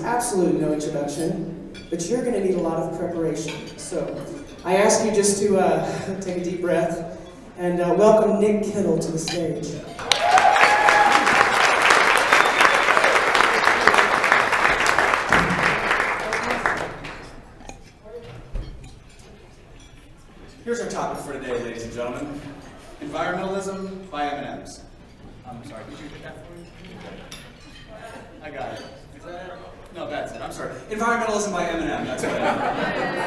Absolutely no introduction, but you're going to need a lot of preparation. So I ask you just to take a deep breath and welcome Nick Kittle to the stage. Here's our topic for today, ladies and gentlemen. Environmentalism by M&Ms. I'm sorry, did you get that for me? I got it. Is that it? No, that's it. I'm sorry. Environmentalism by M&M. That's what I mean.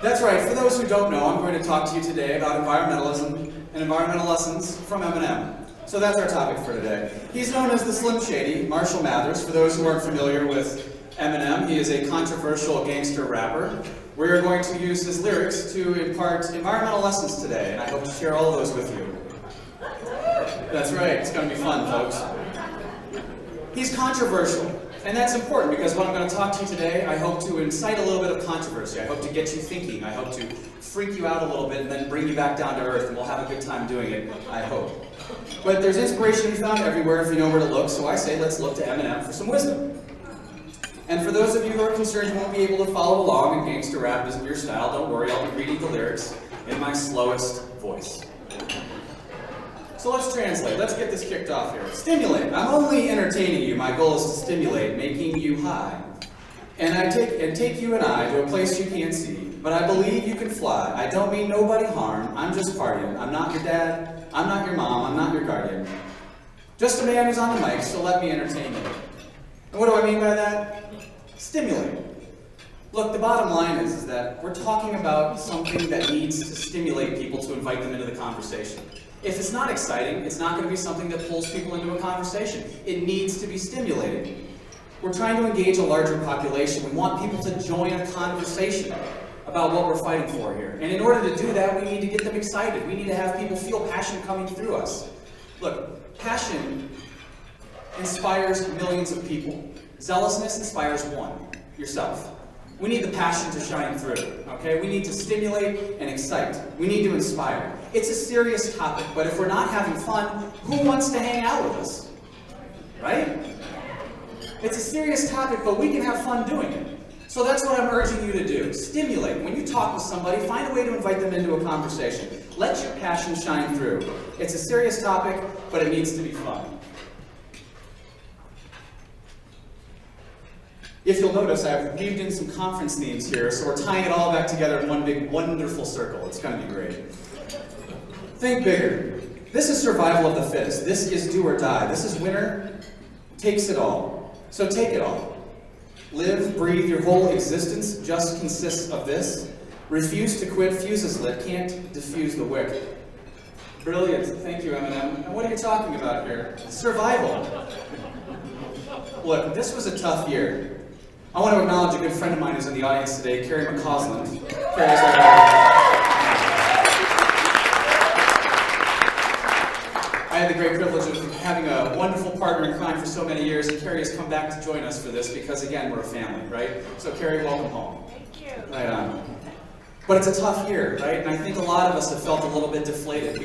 That's right. For those who don't know, I'm going to talk to you today about environmentalism and environmental lessons from M&M. So that's our topic for today. He's known as the Slim Shady, Marshall Mathers. For those who aren't familiar with M&M, he is a controversial gangster rapper. We are going to use his lyrics to impart environmental lessons today, and I hope to share all of those with you. That's right. It's going to be fun, folks. He's controversial, and that's important because what I'm going to talk to you today, I hope to incite a little bit of controversy. I hope to get you thinking. I hope to freak you out a little bit and then bring you back down to earth, and we'll have a good time doing it, I hope. But there's inspiration to be found everywhere if you know where to look, so I say let's look to M&M for some wisdom. And for those of you who are concerned you won't be able to follow along and gangster rap isn't your style, don't worry, I'll be reading the lyrics in my slowest voice. So let's translate. Let's get this kicked off here. Stimulate. I'm only entertaining you. My goal is to stimulate, making you high. And take you and I to a place you can't see. But I believe you can fly. I don't mean nobody harm. I'm just partying. I'm not your dad. I'm not your mom. I'm not your guardian. Just a man who's on the mic, so let me entertain you. And what do I mean by that? Stimulate. Look, the bottom line is that we're talking about something that needs to stimulate people to invite them into the conversation. If it's not exciting, it's not going to be something that pulls people into a conversation. It needs to be stimulated. We're trying to engage a larger population. We want people to join a conversation about what we're fighting for here. And in order to do that, we need to get them excited. We need to have people feel passion coming through us. Look, passion inspires millions of people. Zealousness inspires one, yourself. We need the passion to shine through, okay? We need to stimulate and excite. We need to inspire. It's a serious topic, but if we're not having fun, who wants to hang out with us? Right? It's a serious topic, but we can have fun doing it. So that's what I'm urging you to do. Stimulate. When you talk with somebody, find a way to invite them into a conversation. Let your passion shine through. It's a serious topic, but it needs to be fun. If you'll notice, I've weaved in some conference themes here, so we're tying it all back together in one big, wonderful circle. It's going to be great. Think bigger. This is survival of the fittest. This is do or die. This is winner takes it all. So take it all. Live, breathe, your whole existence just consists of this. Refuse to quit, fuse is lit, can't diffuse the wick. Brilliant. Thank you, Eminem. And what are you talking about here? Survival. Look, this was a tough year. I want to acknowledge a good friend of mine who's in the audience today, Carrie McCausland. Carrie's right I had the great privilege of having a wonderful partner in crime for so many years, and Carrie has come back to join us for this because, again, we're a family, right? So, Carrie, welcome home. Thank you. Right on. But it's a tough year, right? And I think a lot of us have felt a little bit deflated.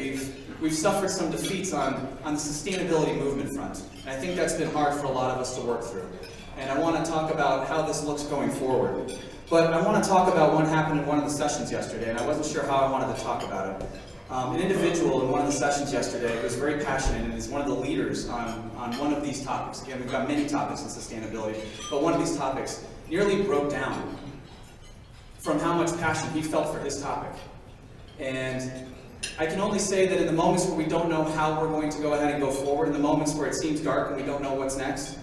We've suffered some defeats on the sustainability movement front. And I think that's been hard for a lot of us to work through. And I want to talk about how this looks going forward. But I want to talk about what happened in one of the sessions yesterday, and I wasn't sure how I wanted to talk about it. An individual in one of the sessions yesterday was very passionate and is one of the leaders on one of these topics. Again, we've got many topics in sustainability, but one of these topics nearly broke down from how much passion he felt for his topic. And I can only say that in the moments where we don't know how we're going to go ahead and go forward, in the moments where it seems dark and we don't know what's next,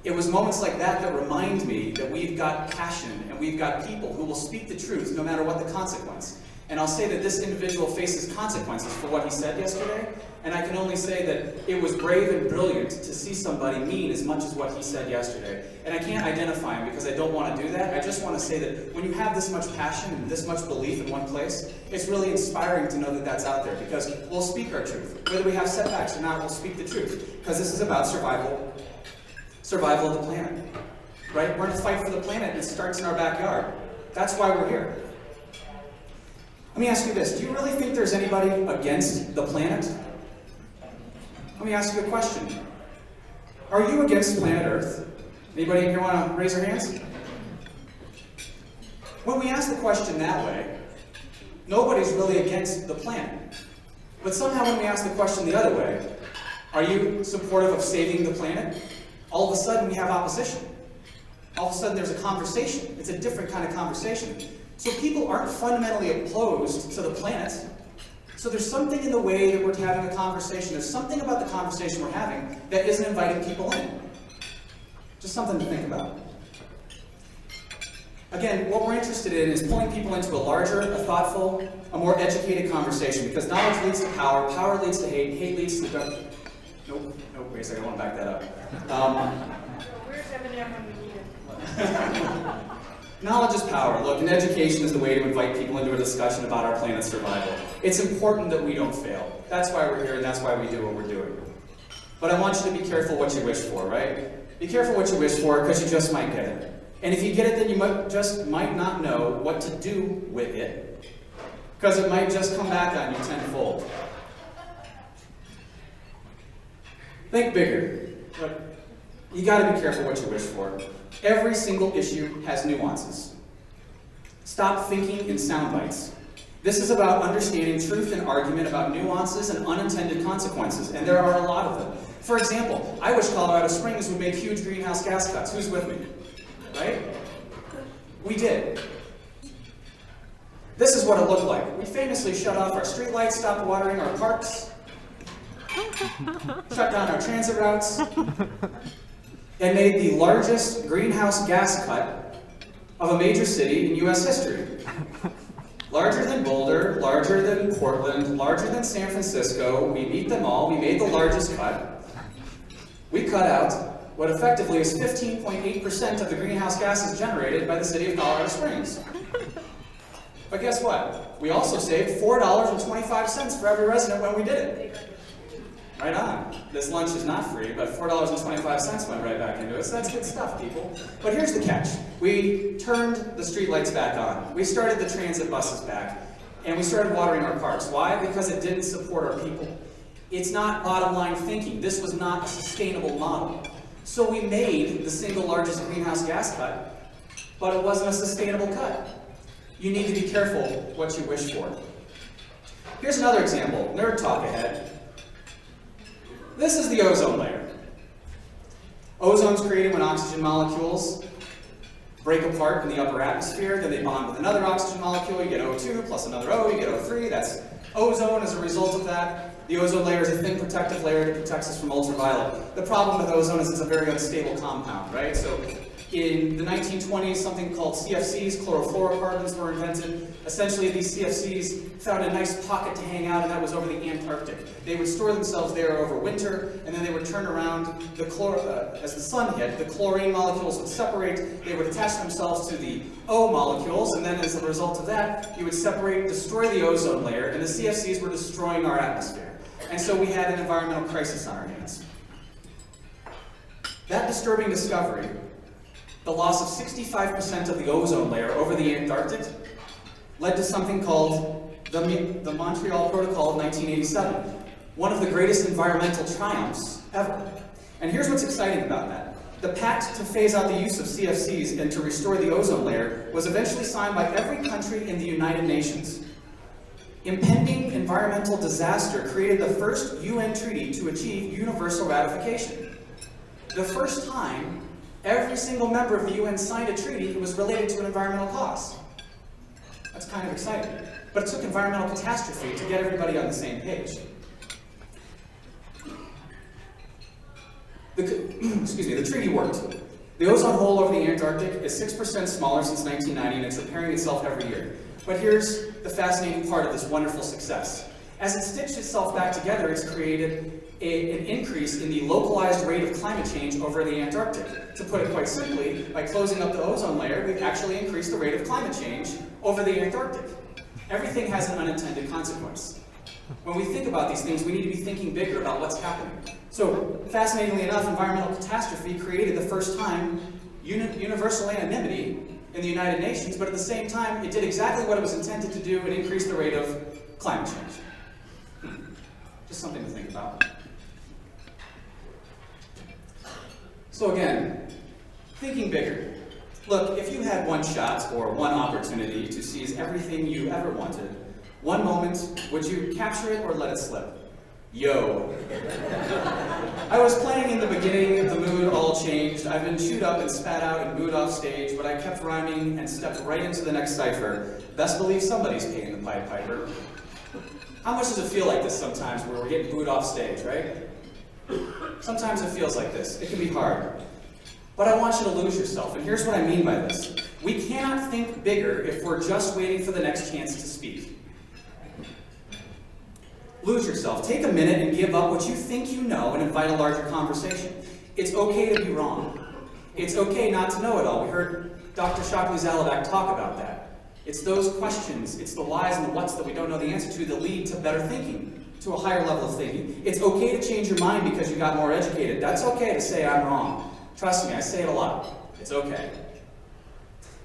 it was moments like that that remind me that we've got passion and we've got people who will speak the truth no matter what the consequence. And I'll say that this individual faces consequences for what he said yesterday, and I can only say that it was brave and brilliant to see somebody mean as much as what he said yesterday. And I can't identify him because I don't want to do that. I just want to say that when you have this much passion and this much belief in one place, it's really inspiring to know that that's out there, because we'll speak our truth. Whether we have setbacks or not, we'll speak the truth, because this is about survival of the planet. right? We're in a fight for the planet, and it starts in our backyard. That's why we're here. Let me ask you this. Do you really think there's anybody against the planet? Let me ask you a question. Are you against planet Earth? Anybody in here want to raise their hands? When we ask the question that way, nobody's really against the planet. But somehow when we ask the question the other way, are you supportive of saving the planet? All of a sudden we have opposition. All of a sudden there's a conversation. It's a different kind of conversation. So people aren't fundamentally opposed to the planet. So there's something in the way that we're having a conversation. There's something about the conversation we're having that isn't inviting people in. Just something to think about. Again, what we're interested in is pulling people into a larger, a thoughtful, a more educated conversation, because knowledge leads to power, power leads to hate, hate leads to... Nope, wait a second, I want to back that up. Where's M&M when we need it? Knowledge is power. Look, and education is the way to invite people into a discussion about our planet's survival. It's important that we don't fail. That's why we're here, and that's why we do what we're doing. But I want you to be careful what you wish for, right? Be careful what you wish for, because you just might get it. And if you get it, then you might not know what to do with it. Because it might just come back on you tenfold. Think bigger. But you gotta be careful what you wish for. Every single issue has nuances. Stop thinking in sound bites. This is about understanding truth and argument about nuances and unintended consequences, and there are a lot of them. For example, I wish Colorado Springs would make huge greenhouse gas cuts. Who's with me? Right? We did. This is what it looked like. We famously shut off our streetlights, stopped watering our parks, shut down our transit routes, and made the largest greenhouse gas cut of a major city in US history. Larger than Boulder, larger than Portland, larger than San Francisco. We beat them all. We made the largest cut. We cut out what effectively is 15.8% of the greenhouse gases generated by the city of Colorado Springs. But guess what? We also saved $4.25 for every resident when we did it. Right on. This lunch is not free, but $4.25 went right back into it, so that's good stuff, people. But here's the catch. We turned the streetlights back on. We started the transit buses back, and we started watering our parks. Why? Because it didn't support our people. It's not bottom line thinking. This was not a sustainable model. So we made the single largest greenhouse gas cut, but it wasn't a sustainable cut. You need to be careful what you wish for. Here's another example. Nerd talk ahead. This is the ozone layer. Ozone's created when oxygen molecules break apart in the upper atmosphere, then they bond with another oxygen molecule, you get O2 plus another O, you get O3, that's ozone as a result of that. The ozone layer is a thin protective layer that protects us from ultraviolet. The problem with ozone is it's a very unstable compound, right? So in the 1920s, something called Cfcs Chlorofluorocarbons were invented. Essentially, these CFCs found a nice pocket to hang out, and that was over the Antarctic. They would store themselves there over winter, and then they would turn around. As the sun hit, the chlorine molecules would separate. They would attach themselves to the O molecules, and then as a result of that, you would separate, destroy the ozone layer, and the CFCs were destroying our atmosphere. And so we had an environmental crisis on our hands. That disturbing discovery, the loss of 65% of the ozone layer over the Antarctic, led to something called the Montreal Protocol of 1987, one of the greatest environmental triumphs ever. And here's what's exciting about that. The pact to phase out the use of CFCs and to restore the ozone layer was eventually signed by every country in the United Nations. Impending environmental disaster created the first UN treaty to achieve universal ratification. The first time every single member of the UN signed a treaty that was related to an environmental cause. That's kind of exciting. But it took environmental catastrophe to get everybody on the same page. The treaty worked. The ozone hole over the Antarctic is 6% smaller since 1990, and it's repairing itself every year. But here's the fascinating part of this wonderful success. As it stitched itself back together, it's created an increase in the localized rate of climate change over the Antarctic. To put it quite simply, by closing up the ozone layer, we've actually increased the rate of climate change over the Antarctic. Everything has an unintended consequence. When we think about these things, we need to be thinking bigger about what's happening. So, fascinatingly enough, environmental catastrophe created the first time universal anonymity in the United Nations, but at the same time, it did exactly what it was intended to do and increase the rate of climate change. Just something to think about. So again, thinking bigger. Look, if you had one shot or one opportunity to seize everything you ever wanted, one moment, would you capture it or let it slip? Yo. I was playing in the beginning, the mood all changed. I've been chewed up and spat out and booed off stage, but I kept rhyming and stepped right into the next cipher. Best believe somebody's paying the Pied Piper. How much does it feel like this sometimes where we're getting booed off stage, right? Sometimes it feels like this. It can be hard. But I want you to lose yourself, and here's what I mean by this. We cannot think bigger if we're just waiting for the next chance to speak. Lose yourself. Take a minute and give up what you think you know and invite a larger conversation. It's okay to be wrong. It's okay not to know it all. We heard Dr. Shockley Zalabak talk about that. It's those questions, it's the whys and the whats that we don't know the answer to that lead to better thinking, to a higher level of thinking. It's okay to change your mind because you got more educated. That's okay to say I'm wrong. Trust me, I say it a lot. It's okay.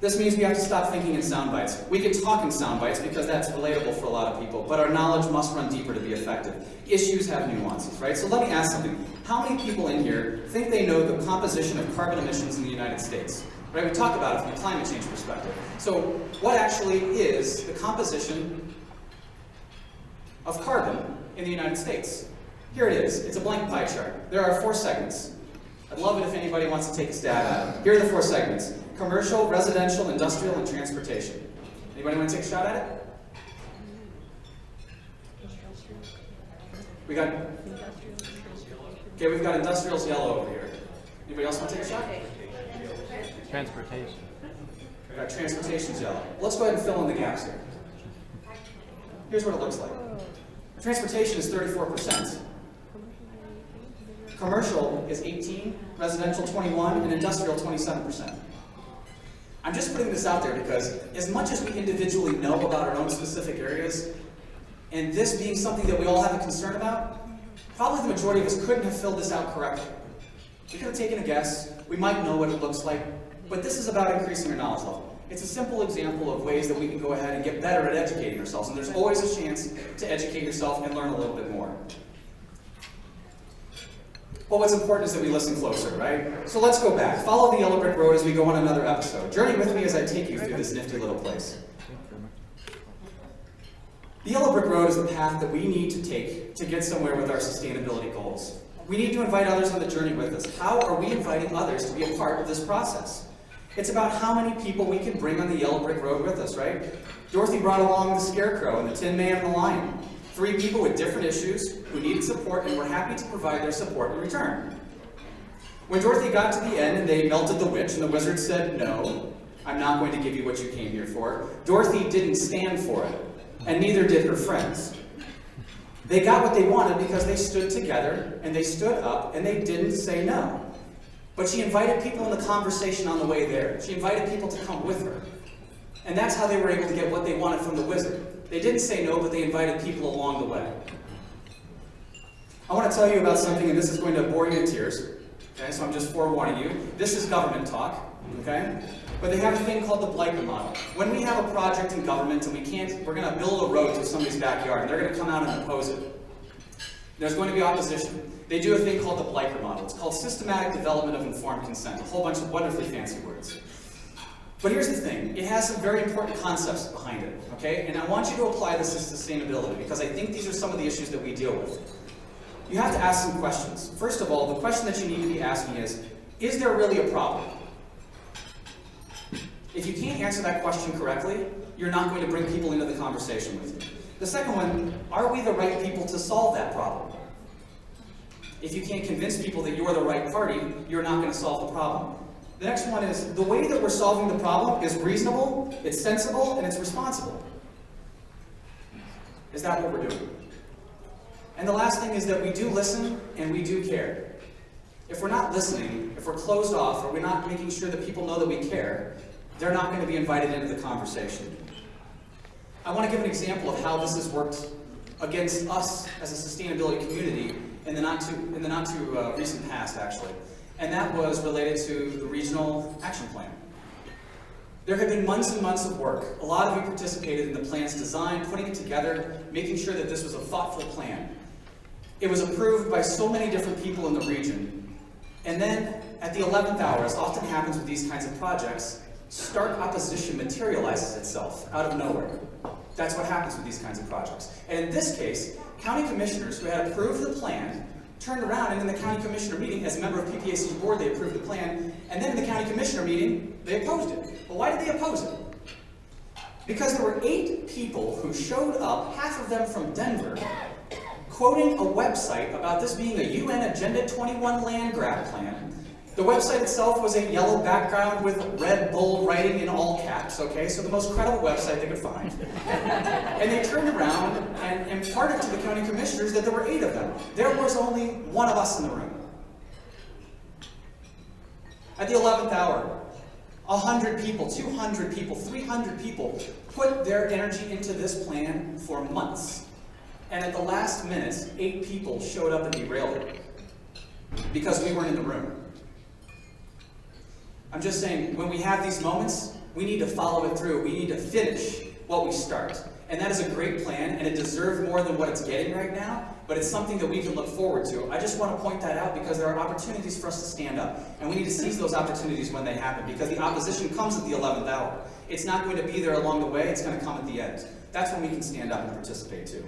This means we have to stop thinking in sound bites. We can talk in sound bites because that's relatable for a lot of people, but our knowledge must run deeper to be effective. Issues have nuances, right? So let me ask something. How many people in here think they know the composition of carbon emissions in the United States? Right? We talk about it from a climate change perspective. So what actually is the composition of carbon in the United States? Here it is. It's a blank pie chart. There are 4 segments. I'd love it if anybody wants to take a stab at it. Here are the 4 segments. Commercial, residential, industrial, and transportation. Anybody want to take a shot at it? We've got industrial's yellow over here. Anybody else want to take a shot? Transportation. We've got transportation's yellow. Let's go ahead and fill in the gaps here. Here's what it looks like. Transportation is 34%. Commercial is 18, residential 21, and industrial 27%. I'm just putting this out there because as much as we individually know about our own specific areas, and this being something that we all have a concern about, probably the majority of us couldn't have filled this out correctly. We could have taken a guess, we might know what it looks like, but this is about increasing our knowledge level. It's a simple example of ways that we can go ahead and get better at educating ourselves, and there's always a chance to educate yourself and learn a little bit more. But what's important is that we listen closer, right? So let's go back. Follow the yellow brick road as we go on another episode. Journey with me as I take you through this nifty little place. The yellow brick road is the path that we need to take to get somewhere with our sustainability goals. We need to invite others on the journey with us. How are we inviting others to be a part of this process? It's about how many people we can bring on the yellow brick road with us, right? Dorothy brought along the Scarecrow and the Tin Man and the Lion. 3 people with different issues who needed support and were happy to provide their support in return. When Dorothy got to the end and they melted the witch and the wizard said, "No, I'm not going to give you what you came here for," Dorothy didn't stand for it, and neither did her friends. They got what they wanted because they stood together and they stood up and they didn't say no. But she invited people in the conversation on the way there. She invited people to come with her. And that's how they were able to get what they wanted from the wizard. They didn't say no, but they invited people along the way. I want to tell you about something, and this is going to bore you to tears. Okay, so I'm just forewarning you. This is government talk, okay? But they have a thing called the Blight Mnemonic. When we have a project in government and we're going to build a road to somebody's backyard, and they're going to come out and oppose it. There's going to be opposition. They do a thing called the Blight Model. It's called Systematic Development of Informed Consent. A whole bunch of wonderfully fancy words. But here's the thing, it has some very important concepts behind it, okay? And I want you to apply this to sustainability because I think these are some of the issues that we deal with. You have to ask some questions. First of all, the question that you need to be asking is there really a problem? If you can't answer that question correctly, you're not going to bring people into the conversation with you. The second one, are we the right people to solve that problem? If you can't convince people that you're the right party, you're not going to solve the problem. The next one is, the way that we're solving the problem is reasonable, it's sensible, and it's responsible. Is that what we're doing? And the last thing is that we do listen and we do care. If we're not listening, if we're closed off, or we're not making sure that people know that we care, they're not going to be invited into the conversation. I want to give an example of how this has worked against us as a sustainability community in the not too recent past, actually. and that was related to the regional action plan. There had been months and months of work. A lot of you participated in the plan's design, putting it together, making sure that this was a thoughtful plan. It was approved by so many different people in the region. And then, at the 11th hour, as often happens with these kinds of projects, stark opposition materializes itself out of nowhere. That's what happens with these kinds of projects. And in this case, county commissioners who had approved the plan turned around, and in the county commissioner meeting, as a member of PPAC's board, they approved the plan, and then in the county commissioner meeting, they opposed it. Well, why did they oppose it? Because there were 8 people who showed up, half of them from Denver, quoting a website about this being a UN Agenda 21 land grab plan. The website itself was a yellow background with red bold writing in all caps, okay? So the most credible website they could find. And they turned around and imparted to the county commissioners that there were 8 of them. There was only one of us in the room. At the 11th hour, 100 people, 200 people, 300 people put their energy into this plan for months. And at the last minute, 8 people showed up and derailed it because we weren't in the room. I'm just saying, when we have these moments, we need to follow it through. We need to finish what we start. And that is a great plan, and it deserves more than what it's getting right now, but it's something that we can look forward to. I just want to point that out because there are opportunities for us to stand up, and we need to seize those opportunities when they happen, because the opposition comes at the 11th hour. It's not going to be there along the way, it's going to come at the end. That's when we can stand up and participate too.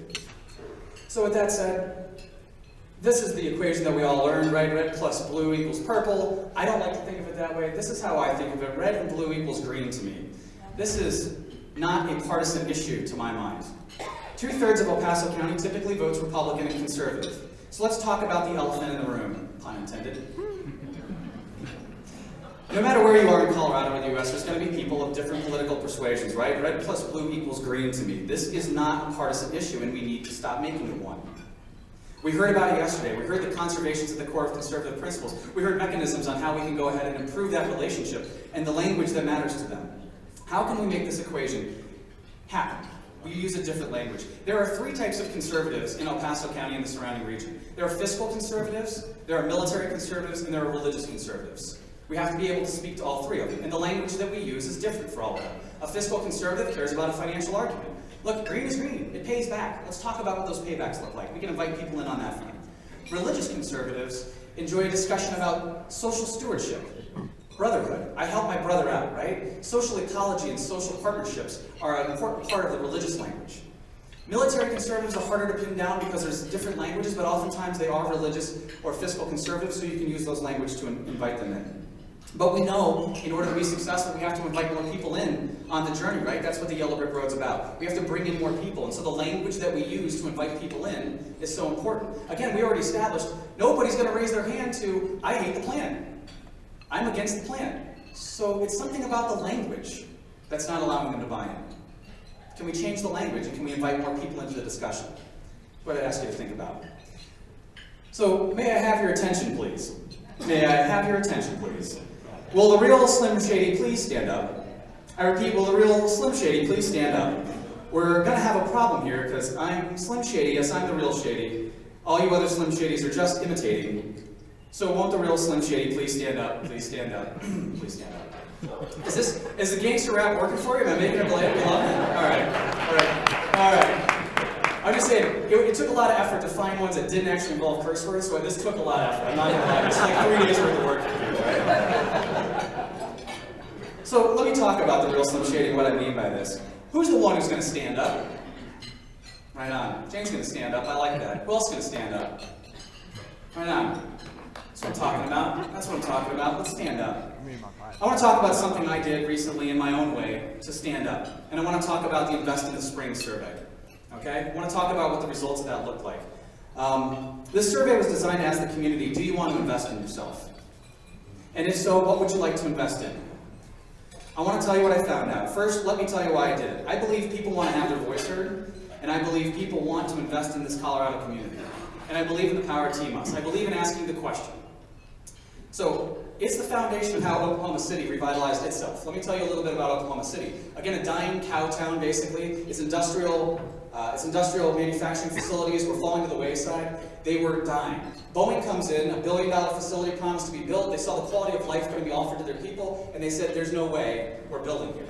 So with that said, this is the equation that we all learned, right? Red plus blue equals purple. I don't like to think of it that way. This is how I think of it. Red and blue equals green to me. This is not a partisan issue to my mind. 2/3 of El Paso County typically votes Republican and conservative. So let's talk about the elephant in the room, pun intended. No matter where you are in Colorado or the US, there's going to be people of different political persuasions, right? Red plus blue equals green to me. This is not a partisan issue, and we need to stop making it one. We heard about it yesterday. We heard the conservation's at the core of conservative principles. We heard mechanisms on how we can go ahead and improve that relationship and the language that matters to them. How can we make this equation happen? We use a different language. There are 3 types of conservatives in El Paso County and the surrounding region. There are fiscal conservatives, there are military conservatives, and there are religious conservatives. We have to be able to speak to all 3 of them, and the language that we use is different for all of them. A fiscal conservative cares about a financial argument. Look, green is green. It pays back. Let's talk about what those paybacks look like. We can invite people in on that front. Religious conservatives enjoy a discussion about social stewardship, brotherhood. I help my brother out, right? Social ecology and social partnerships are an important part of the religious language. Military conservatives are harder to pin down because there's different languages, but oftentimes they are religious or fiscal conservatives, so you can use those language to invite them in. But we know, in order to be successful, we have to invite more people in on the journey, right? That's what the Yellow Brick Road's about. We have to bring in more people, and so the language that we use to invite people in is so important. Again, we already established, nobody's going to raise their hand to, I hate the plan. I'm against the plan. So it's something about the language that's not allowing them to buy in. Can we change the language, and can we invite more people into the discussion? That's what I'd ask you to think about. So, may I have your attention, please? May I have your attention, please? Will the real Slim Shady please stand up? I repeat, will the real Slim Shady please stand up? We're going to have a problem here because I'm Slim Shady, yes, I'm the real Shady. All you other Slim Shadys are just imitating. So won't the real Slim Shady please stand up? Please stand up. Please stand up. Is the gangster rap working for you? Am I making it bland? All right. I'm just saying, it took a lot of effort to find ones that didn't actually involve curse words, so this took a lot of effort. I'm not going to lie. It's like 3 days worth of work to do, right? So let me talk about the real Slim Shady and what I mean by this. Who's the one who's going to stand up? Right on. Jane's going to stand up. I like that. Who else is going to stand up? Right on. That's what I'm talking about. That's what I'm talking about. Let's stand up. I want to talk about something I did recently in my own way to stand up. And I want to talk about the Invest in the Spring survey. Okay? I want to talk about what the results of that look like. This survey was designed to ask the community, do you want to invest in yourself? And if so, what would you like to invest in? I want to tell you what I found out. First, let me tell you why I did it. I believe people want to have their voice heard, and I believe people want to invest in this Colorado community. And I believe in the power of team us. I believe in asking the question. So, it's the foundation of how Oklahoma City revitalized itself. Let me tell you a little bit about Oklahoma City. Again, a dying cow town, basically. Its industrial manufacturing facilities were falling to the wayside. They were dying. Boeing comes in, $1 billion facility promised to be built. They saw the quality of life going to be offered to their people, and they said, there's no way we're building here.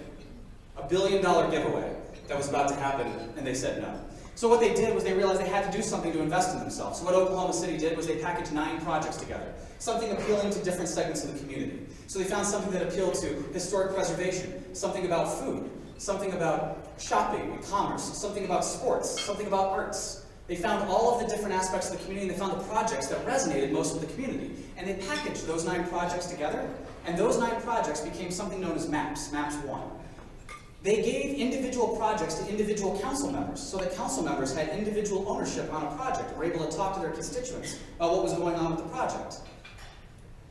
$1 billion giveaway that was about to happen, and they said no. So what they did was they realized they had to do something to invest in themselves. So what Oklahoma City did was they packaged 9 projects together, something appealing to different segments of the community. So they found something that appealed to historic preservation, something about food, something about shopping and commerce, something about sports, something about arts. They found all of the different aspects of the community, and they found the projects that resonated most with the community. And they packaged those 9 projects together, and those 9 projects became something known as MAPS, MAPS 1. They gave individual projects to individual council members, so that council members had individual ownership on a project, were able to talk to their constituents about what was going on with the project.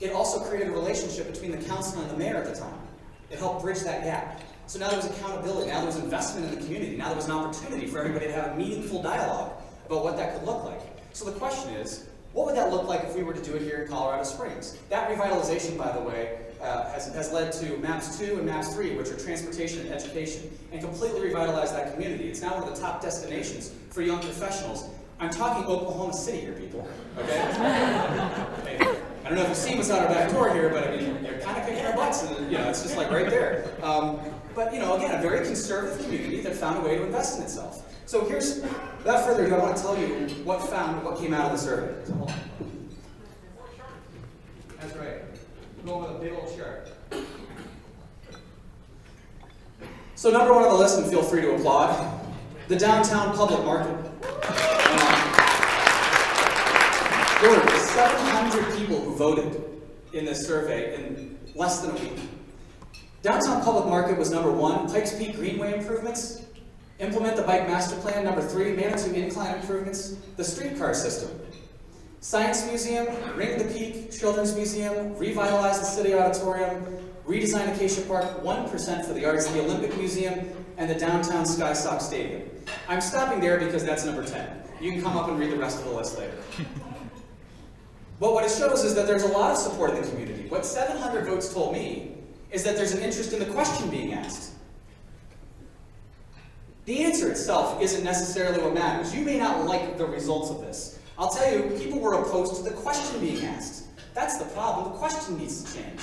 It also created a relationship between the council and the mayor at the time. It helped bridge that gap. So now there was accountability, now there was investment in the community, now there was an opportunity for everybody to have a meaningful dialogue about what that could look like. So the question is, what would that look like if we were to do it here in Colorado Springs? That revitalization, by the way, has led to MAPS 2 and MAPS 3, which are transportation and education, and completely revitalized that community. It's now one of the top destinations for young professionals. I'm talking Oklahoma City here, people, okay? I don't know if you've seen what's out our back door here, but I mean, you're kind of kicking our butts, and it's just like right there. But again, a very conservative community that found a way to invest in itself. So without further ado, I want to tell you what came out of the survey. So hold on. That's right. Go with a big old chart. So number 1 on the list, and feel free to applaud, the downtown public market. There were 700 people who voted in this survey in less than a week. Downtown public market was number 1. Pikes Peak Greenway improvements. Implement the bike master plan. Number 3, Manitou incline improvements. The streetcar system. Science Museum, Ring the Peak, Children's Museum, revitalize the City Auditorium, redesign Acacia Park, 1% for the arts, the Olympic Museum, and the downtown SkySock Stadium. I'm stopping there because that's number 10. You can come up and read the rest of the list later. But what it shows is that there's a lot of support in the community. What 700 votes told me is that there's an interest in the question being asked. The answer itself isn't necessarily what matters. You may not like the results of this. I'll tell you, people were opposed to the question being asked. That's the problem. The question needs to change.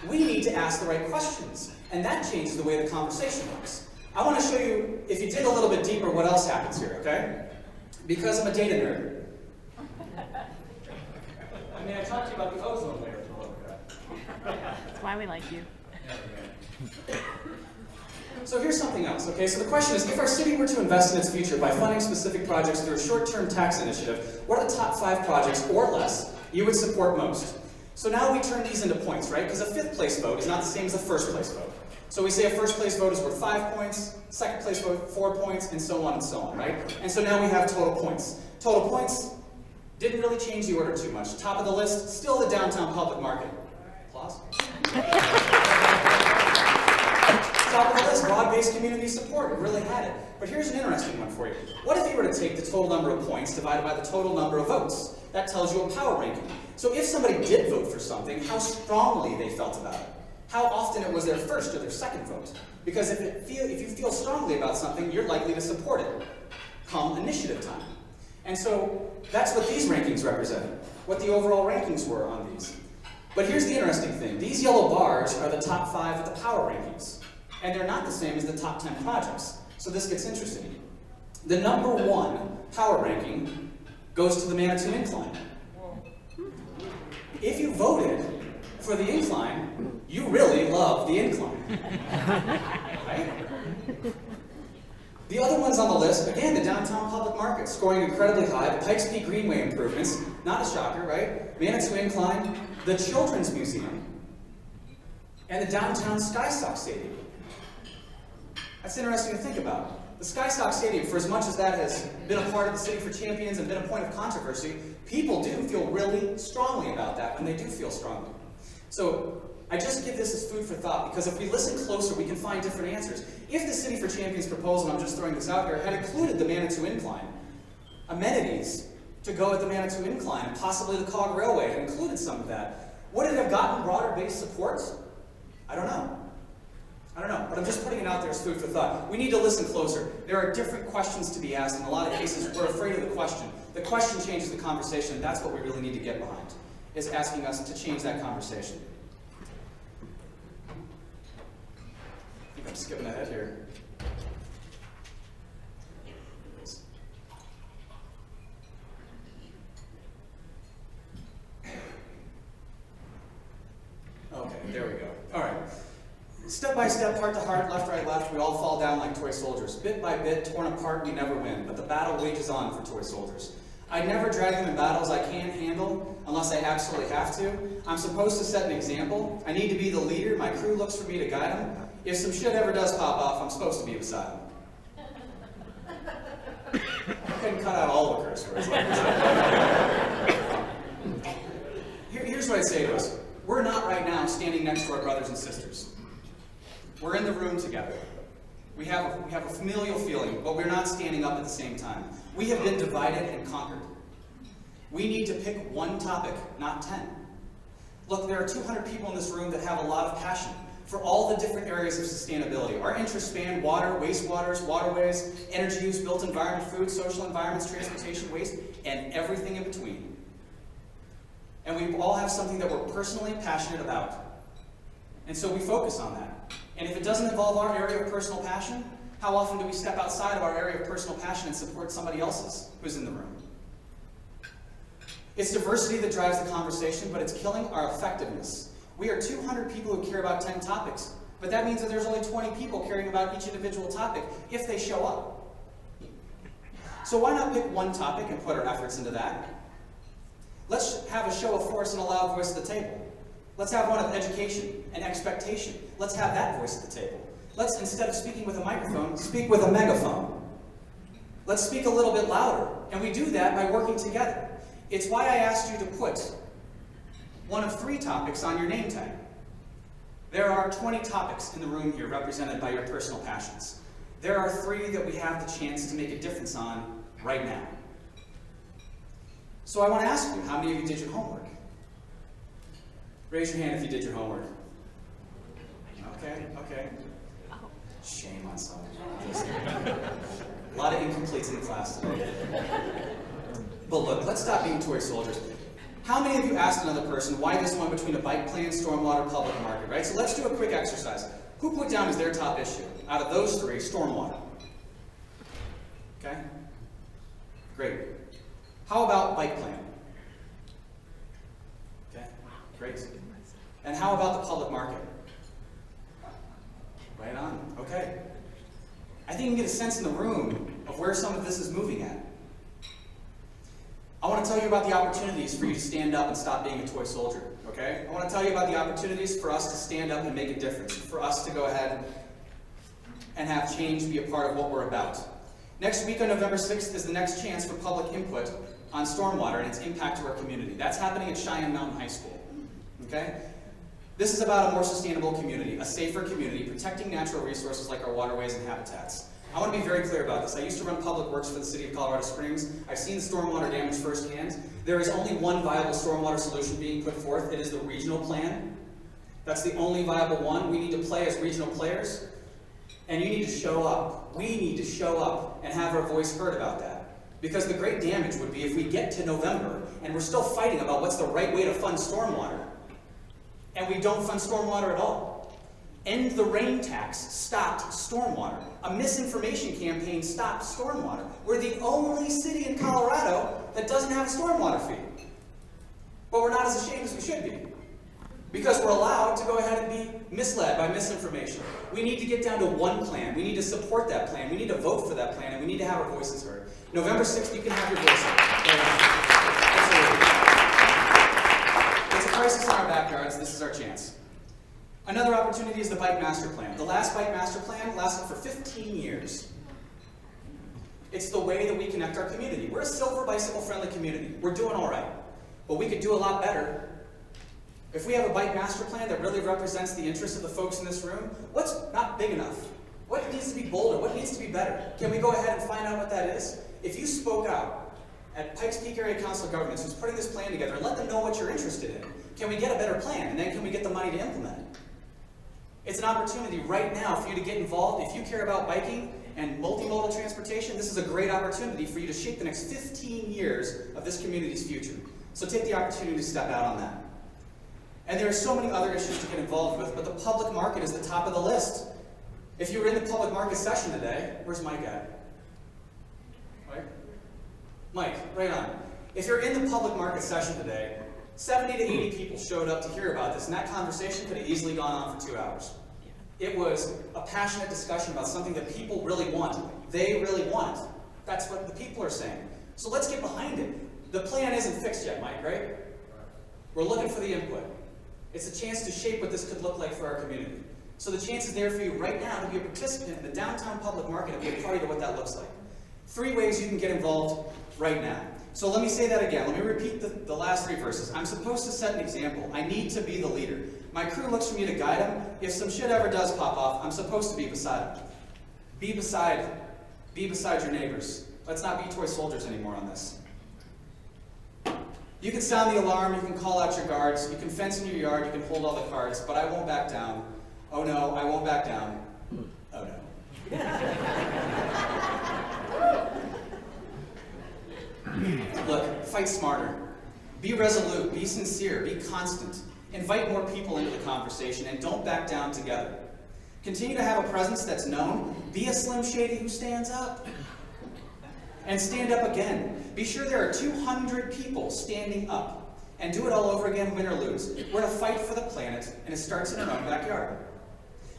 We need to ask the right questions, and that changes the way the conversation works. I want to show you, if you dig a little bit deeper, what else happens here, okay? Because I'm a data nerd. I mean, I talked to you about the ozone layer for a little bit. That's why we like you. So here's something else, okay? So the question is, if our city were to invest in its future by funding specific projects through a short-term tax initiative, what are the top 5 projects, or less, you would support most? So now we turn these into points, right? Because a 5th place vote is not the same as a 1st place vote. So we say a 1st place vote is worth 5 points, 2nd place vote 4 points, and so on, right? And so now we have total points. Total points didn't really change the order too much. Top of the list, still the downtown public market. Applause. Top of the list, broad-based community support. We really had it. But here's an interesting one for you. What if you were to take the total number of points divided by the total number of votes? That tells you a power ranking. So if somebody did vote for something, how strongly they felt about it. How often it was their first or their second vote. Because if you feel strongly about something, you're likely to support it come initiative time. And so that's what these rankings represent, what the overall rankings were on these. But here's the interesting thing. These yellow bars are the top 5 of the power rankings. And they're not the same as the top 10 projects. So this gets interesting. The number 1 power ranking goes to the Manitou incline. If you voted for the incline, you really love the incline. Right? The other ones on the list, again, the downtown public market, scoring incredibly high. The Pikes Peak Greenway improvements, not a shocker, right? Manitou incline, the Children's Museum, and the downtown SkySock Stadium. That's interesting to think about. The SkySock Stadium, for as much as that has been a part of the City for Champions and been a point of controversy, people do feel really strongly about that when they do feel strongly. So I just give this as food for thought, because if we listen closer, we can find different answers. If the City for Champions proposal, and I'm just throwing this out here, had included the Manitou incline, amenities to go at the Manitou incline, and possibly the Cog Railway had included some of that, Would it have gotten broader-based support? I don't know. But I'm just putting it out there as food for thought. We need to listen closer. There are different questions to be asked. In a lot of cases, we're afraid of the question. The question changes the conversation, and that's what we really need to get behind, is asking us to change that conversation. I think I'm skipping ahead here. Okay, there we go. All right. Step by step, heart to heart, left, right, left, we all fall down like toy soldiers. Bit by bit, torn apart, we never win. But the battle wages on for toy soldiers. I never drag them in battles I can't handle unless I absolutely have to. I'm supposed to set an example. I need to be the leader. My crew looks for me to guide them. If some shit ever does pop off, I'm supposed to be beside them. I couldn't cut out all the curse words. Here's what I say to us. We're not right now standing next to our brothers and sisters. We're in the room together. We have a familial feeling, but we're not standing up at the same time. We have been divided and conquered. We need to pick one topic, not 10. Look, there are 200 people in this room that have a lot of passion for all the different areas of sustainability. Our interests span water, wastewaters, waterways, energy use, built environment, food, social environments, transportation, waste, and everything in between. And we all have something that we're personally passionate about. And so we focus on that. And if it doesn't involve our area of personal passion, how often do we step outside of our area of personal passion and support somebody else's who's in the room? It's diversity that drives the conversation, but it's killing our effectiveness. We are 200 people who care about 10 topics, but that means that there's only 20 people caring about each individual topic if they show up. So why not pick one topic and put our efforts into that? Let's have a show of force and a loud voice at the table. Let's have one of education and expectation. Let's have that voice at the table. Let's, instead of speaking with a microphone, speak with a megaphone. Let's speak a little bit louder. And we do that by working together. It's why I asked you to put one of 3 topics on your name tag. There are 20 topics in the room here represented by your personal passions. There are 3 that we have the chance to make a difference on right now. So I want to ask you, how many of you did your homework? Raise your hand if you did your homework. Okay. Shame on some of you. A lot of incompletes in the class today. But look, let's stop being toy soldiers. How many of you asked another person why this one between a bike plan, stormwater, public market, right? So let's do a quick exercise. Who put down as their top issue? Out of those 3, stormwater. Okay? Great. How about bike plan? Okay, great. And how about the public market? Right on, okay. I think you can get a sense in the room of where some of this is moving at. I want to tell you about the opportunities for you to stand up and stop being a toy soldier, okay? I want to tell you about the opportunities for us to stand up and make a difference, for us to go ahead and have change be a part of what we're about. Next week on November 6th is the next chance for public input on stormwater and its impact to our community. That's happening at Cheyenne Mountain High School, okay? This is about a more sustainable community, a safer community, protecting natural resources like our waterways and habitats. I want to be very clear about this. I used to run public works for the city of Colorado Springs. I've seen the stormwater damage firsthand. There is only one viable stormwater solution being put forth. It is the regional plan. That's the only viable one. We need to play as regional players, and you need to show up. We need to show up and have our voice heard about that. Because the great damage would be if we get to November and we're still fighting about what's the right way to fund stormwater, and we don't fund stormwater at all. End the rain tax stopped stormwater. A misinformation campaign stopped stormwater. We're the only city in Colorado that doesn't have a stormwater fee. But we're not as ashamed as we should be. Because we're allowed to go ahead and be misled by misinformation. We need to get down to one plan. We need to support that plan. We need to vote for that plan, and we need to have our voices heard. November 6th, you can have your voice heard. Absolutely. It's a crisis in our backyards. This is our chance. Another opportunity is the Bike Master Plan. The last Bike Master Plan lasted for 15 years. It's the way that we connect our community. We're a silver bicycle-friendly community. We're doing all right. But we could do a lot better. If we have a bike master plan that really represents the interests of the folks in this room, what's not big enough? What needs to be bolder? What needs to be better? Can we go ahead and find out what that is? If you spoke out at Pikes Peak Area Council of Governments, who's putting this plan together, and let them know what you're interested in. can we get a better plan? And then can we get the money to implement it? It's an opportunity right now for you to get involved. If you care about biking and multimodal transportation, this is a great opportunity for you to shape the next 15 years of this community's future. So take the opportunity to step out on that. And there are so many other issues to get involved with, but the public market is the top of the list. If you were in the public market session today, where's Mike at? Mike? Mike, right on. If you're in the public market session today, 70 to 80 people showed up to hear about this, and that conversation could have easily gone on for 2 hours. It was a passionate discussion about something that people really want. They really want. That's what the people are saying. So let's get behind it. The plan isn't fixed yet, Mike, right? We're looking for the input. It's a chance to shape what this could look like for our community. So the chance is there for you right now to be a participant in the downtown public market and be a party to what that looks like. 3 ways you can get involved right now. So let me say that again. Let me repeat the last 3 verses. I'm supposed to set an example. I need to be the leader. My crew looks for me to guide them. If some shit ever does pop off, I'm supposed to be beside them. Be beside your neighbors. Let's not be toy soldiers anymore on this. You can sound the alarm, you can call out your guards, you can fence in your yard, you can hold all the cards, but I won't back down. Oh no, I won't back down. Oh no. Look, fight smarter. Be resolute, be sincere, be constant. Invite more people into the conversation and don't back down together. Continue to have a presence that's known. Be a Slim Shady who stands up. And stand up again. Be sure there are 200 people standing up. And do it all over again, win or lose. We're to fight for the planet, and it starts in our own backyard.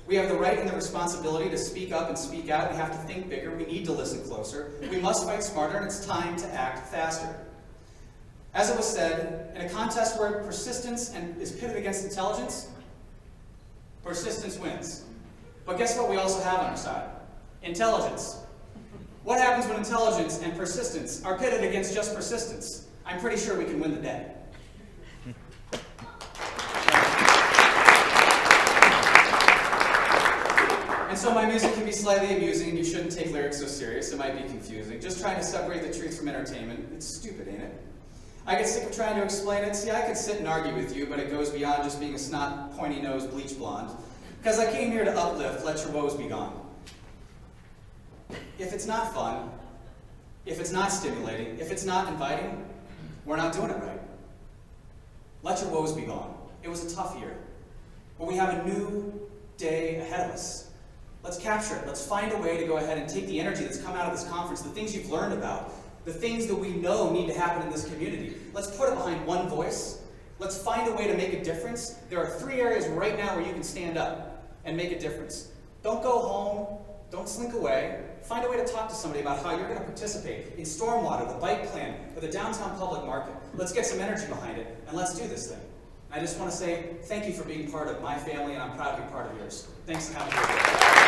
We have the right and the responsibility to speak up and speak out. We have to think bigger. We need to listen closer. We must fight smarter, and it's time to act faster. As it was said, in a contest where persistence is pitted against intelligence, persistence wins. But guess what we also have on our side? Intelligence. What happens when intelligence and persistence are pitted against just persistence? I'm pretty sure we can win the day. And so my music can be slightly amusing, and you shouldn't take lyrics so serious. It might be confusing. Just trying to separate the truth from entertainment. It's stupid, ain't it? I get sick of trying to explain it. See, I could sit and argue with you, but it goes beyond just being a snot, pointy-nosed bleach blonde. Because I came here to uplift, let your woes be gone. If it's not fun, if it's not stimulating, if it's not inviting, we're not doing it right. Let your woes be gone. It was a tough year, but we have a new day ahead of us. Let's capture it. Let's find a way to go ahead and take the energy that's come out of this conference, the things you've learned about, the things that we know need to happen in this community. Let's put it behind one voice. Let's find a way to make a difference. There are 3 areas right now where you can stand up and make a difference. Don't go home. Don't slink away. Find a way to talk to somebody about how you're going to participate in stormwater, the bike plan, or the downtown public market. Let's get some energy behind it, and let's do this thing. I just want to say thank you for being part of my family, and I'm proud to be part of yours. Thanks, and have a great day.